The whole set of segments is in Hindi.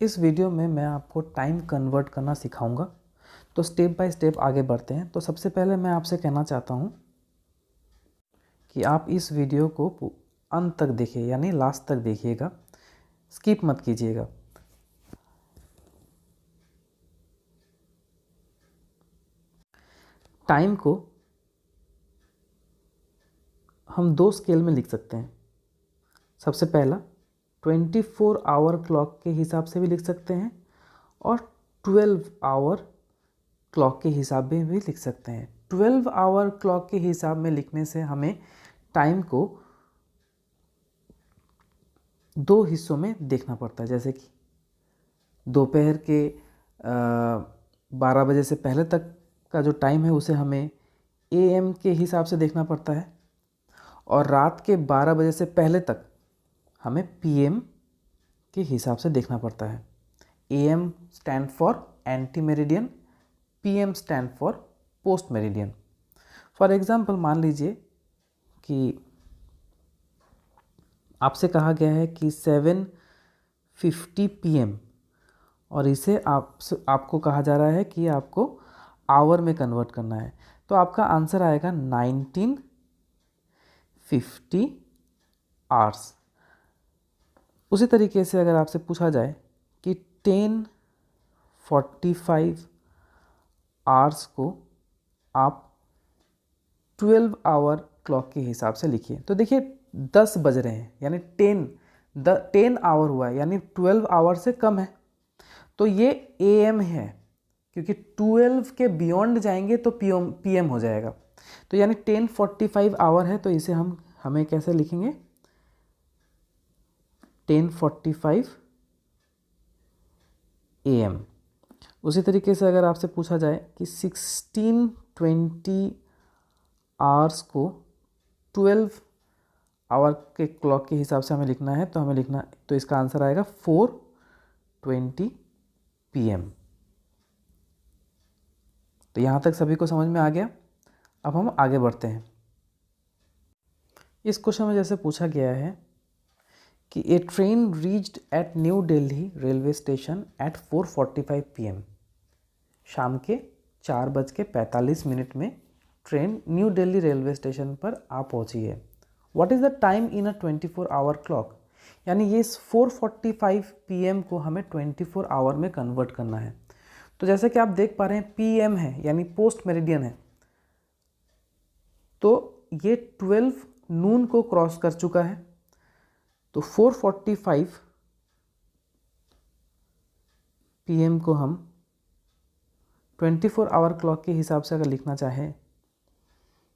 इस वीडियो में मैं आपको टाइम कन्वर्ट करना सिखाऊंगा। तो स्टेप बाय स्टेप आगे बढ़ते हैं। तो सबसे पहले मैं आपसे कहना चाहता हूं कि आप इस वीडियो को अंत तक देखिए, यानी लास्ट तक देखिएगा, स्किप मत कीजिएगा। टाइम को हम दो स्केल में लिख सकते हैं। सबसे पहला 24 आवर क्लॉक के हिसाब से भी लिख सकते हैं और 12 आवर क्लॉक के हिसाब में भी लिख सकते हैं। 12 आवर क्लॉक के हिसाब में लिखने से हमें टाइम को दो हिस्सों में देखना पड़ता है। जैसे कि दोपहर के 12 बजे से पहले तक का जो टाइम है उसे हमें AM के हिसाब से देखना पड़ता है, और रात के 12 बजे से पहले तक हमें PM के हिसाब से देखना पड़ता है। AM stand for anti meridian, PM stand for post meridian. For example मान लीजिए कि आपसे कहा गया है कि 7:50 PM, और इसे आपको कहा जा रहा है कि आपको आवर में कन्वर्ट करना है। तो आपका आंसर आएगा 1950 आवर्स। उसी तरीके से अगर आपसे पूछा जाए कि 10:45 आवर्स को आप 12 आवर क्लॉक के हिसाब से लिखिए। तो देखिए 10 बज रहे हैं, यानी 10 आवर हुआ है, यानी 12 आवर से कम है। तो ये AM है, क्योंकि 12 के बियॉन्ड जाएंगे तो PM हो जाएगा। तो यानी 10:45 आवर है, तो इसे हमें कैसे लिखेंगे? 10:45 AM। उसी तरीके से अगर आपसे पूछा जाए कि 16:20 आवर्स को 12 आवर के क्लॉक के हिसाब से हमें लिखना है, तो इसका आंसर आएगा 4:20 PM। तो यहाँ तक सभी को समझ में आ गया। अब हम आगे बढ़ते हैं। इस क्वेश्चन में जैसे पूछा गया है कि a train reached at New Delhi railway station at 4:45 PM। शाम के 4:45 में train New Delhi railway station पर आ पहुंची है। What is the time in a 24 hour clock? यानी ये 4:45 PM को हमें 24 आवर में कन्वर्ट करना है। तो जैसे कि आप देख पा रहे हैं PM है, यानी पोस्ट मेरिडियन है, तो ये 12 नून को क्रॉस कर चुका है। तो 4:45 PM को हम 24 आवर क्लॉक के हिसाब से अगर लिखना चाहें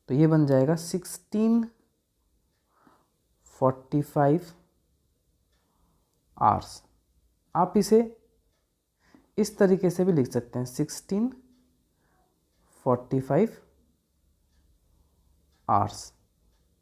तो ये बन जाएगा 16:45 आवर्स। आप इसे इस तरीके से भी लिख सकते हैं, 16:45 आवर्स।